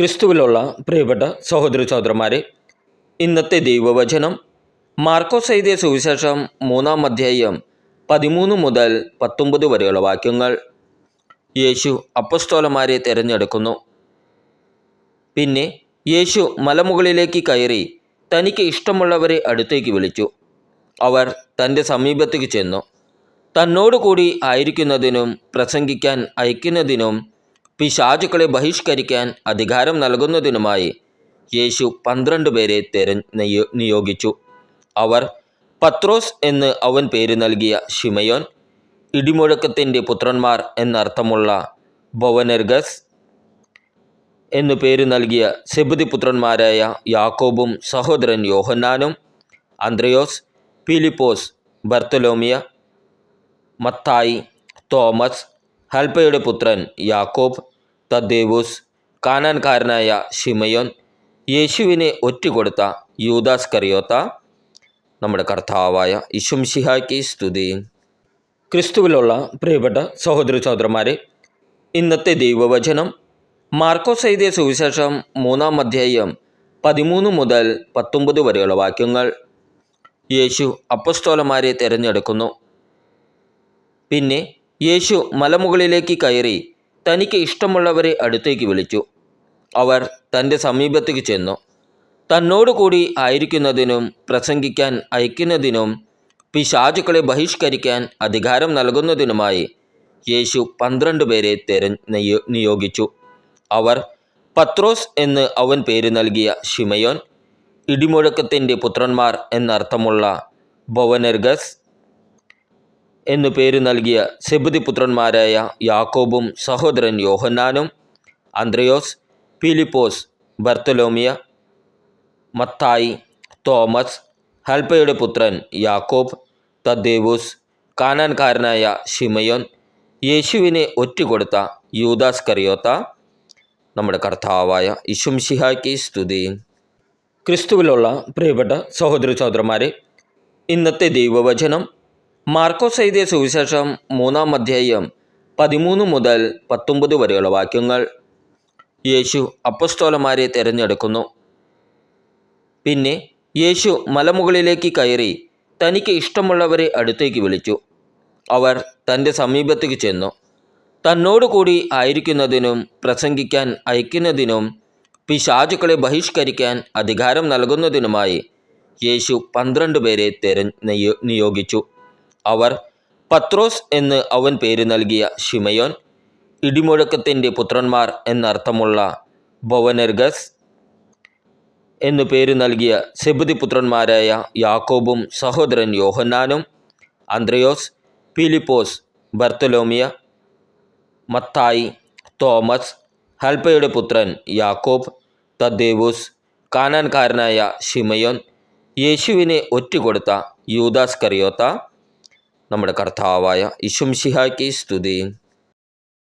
ക്രിസ്തുവിലുള്ള പ്രിയപ്പെട്ട സഹോദര സഹോദരന്മാരെ, ഇന്നത്തെ ദൈവവചനം മാർക്കോസ് എഴുതിയ സുവിശേഷം 3-ാം അധ്യായം 13 മുതൽ 19 വരെയുള്ള വാക്യങ്ങൾ. യേശു അപ്പസ്തോലന്മാരെ തിരഞ്ഞെടുക്കുന്നു. പിന്നെ യേശു മലമുകളിലേക്ക് കയറി തനിക്ക് ഇഷ്ടമുള്ളവരെ അടുത്തേക്ക് വിളിച്ചു. അവർ തൻ്റെ സമീപത്തേക്ക് ചെന്നു. തന്നോടുകൂടി ആയിരിക്കുന്നതിനും പ്രസംഗിക്കാൻ അയക്കുന്നതിനും പിശാചുക്കളെ ബഹിഷ്കരിക്കാൻ അധികാരം നൽകുന്നതിനുമായി യേശു 12 പേരെ നിയോഗിച്ചു. അവർ പത്രോസ് എന്ന് അവൻ പേര് നൽകിയ ശിമയോൻ, ഇടിമുഴക്കത്തിൻ്റെ പുത്രന്മാർ എന്നർത്ഥമുള്ള ബൊവനെർഗസ് എന്നു പേര് നൽകിയ സെബദി പുത്രന്മാരായ യാക്കോബും സഹോദരൻ യോഹന്നാനും, അന്ത്രയോസ്, ഫിലിപ്പോസ്, ബർത്തലോമിയ, മത്തായി, തോമസ്, ഹൽപ്പയുടെ പുത്രൻ യാക്കോബ്, തദ്ദേവൂസ്, കാനാൻകാരനായ ശിമയോൻ, യേശുവിനെ ഒറ്റുകൊടുത്ത യൂദാസ്കറിയോത്ത. നമ്മുടെ കർത്താവായ യേശുമിശിഹായ്ക്ക് സ്തുതി. ക്രിസ്തുവിലുള്ള പ്രിയപ്പെട്ട സഹോദര സഹോദരന്മാരെ, ഇന്നത്തെ ദൈവവചനം മാർക്കോസ് എഴുതിയ സുവിശേഷം 3-ാം അധ്യായം 13 മുതൽ 19 വരെയുള്ള വാക്യങ്ങൾ. യേശു അപ്പസ്തോലന്മാരെ തിരഞ്ഞെടുക്കുന്നു. പിന്നെ യേശു മലമുകളിലേക്ക് കയറി തനിക്ക് ഇഷ്ടമുള്ളവരെ അടുത്തേക്ക് വിളിച്ചു. അവർ തൻ്റെ സമീപത്തേക്ക് ചെന്നു. തന്നോടുകൂടി ആയിരിക്കുന്നതിനും പ്രസംഗിക്കാൻ അയക്കുന്നതിനും പിശാചുക്കളെ ബഹിഷ്കരിക്കാൻ അധികാരം നൽകുന്നതിനുമായി യേശു 12 പേരെ നിയോഗിച്ചു. അവർ പത്രോസ് എന്ന് അവൻ പേര് നൽകിയ ശിമയോൻ, ഇടിമുഴക്കത്തിൻ്റെ പുത്രന്മാർ എന്നർത്ഥമുള്ള ബൊവനെർഗസ് എന്നു പേര് നൽകിയ സെബദി പുത്രന്മാരായ യാക്കോബും സഹോദരൻ യോഹന്നാനും, അന്ത്രയോസ്, ഫിലിപ്പോസ്, ബർത്തലോമിയ, മത്തായി, തോമസ്, ഹൽപ്പയുടെ പുത്രൻ യാക്കോബ്, തദ്ദേവൂസ്, കാനാൻകാരനായ ശിമയോൻ, യേശുവിനെ ഒറ്റുകൊടുത്ത യൂദാസ്കറിയോത്ത. നമ്മുടെ കർത്താവായ യേശുമിശിഹായ്ക്ക് സ്തുതി. ക്രിസ്തുവിലുള്ള പ്രിയപ്പെട്ട സഹോദര സഹോദരന്മാരെ, ഇന്നത്തെ ദൈവവചനം മാർക്കോസ് എഴുതിയ സുവിശേഷം 3-ാം അധ്യായം 13 മുതൽ 19 വരെയുള്ള വാക്യങ്ങൾ. യേശു അപ്പസ്തോലന്മാരെ തിരഞ്ഞെടുക്കുന്നു. പിന്നെ യേശു മലമുകളിലേക്ക് കയറി തനിക്ക് ഇഷ്ടമുള്ളവരെ അടുത്തേക്ക് വിളിച്ചു. അവർ തൻ്റെ സമീപത്തേക്ക് ചെന്നു. തന്നോടുകൂടി ആയിരിക്കുന്നതിനും പ്രസംഗിക്കാൻ അയക്കുന്നതിനും പിശാചുക്കളെ ബഹിഷ്കരിക്കാൻ അധികാരം നൽകുന്നതിനുമായി യേശു 12 പേരെ നിയോഗിച്ചു. അവർ പത്രോസ് എന്ന് അവൻ പേര് നൽകിയ ശിമയോൻ, ഇടിമുഴക്കത്തിൻ്റെ പുത്രന്മാർ എന്നർത്ഥമുള്ള ബൊവനെർഗസ് എന്നു പേര് നൽകിയ സെബദി പുത്രന്മാരായ യാക്കോബും സഹോദരൻ യോഹന്നാനും, അന്ത്രയോസ്, ഫിലിപ്പോസ്, ബർത്തലോമിയ, മത്തായി, തോമസ്, ഹൽപ്പയുടെ പുത്രൻ യാക്കോബ്, തദ്ദേവൂസ്, കാനാൻകാരനായ ശിമയോൻ, യേശുവിനെ ഒറ്റുകൊടുത്ത യൂദാസ്കറിയോത്ത. നമ്മുടെ കർത്താവായ യേശുമിശിഹായ്ക്ക് സ്തുതി.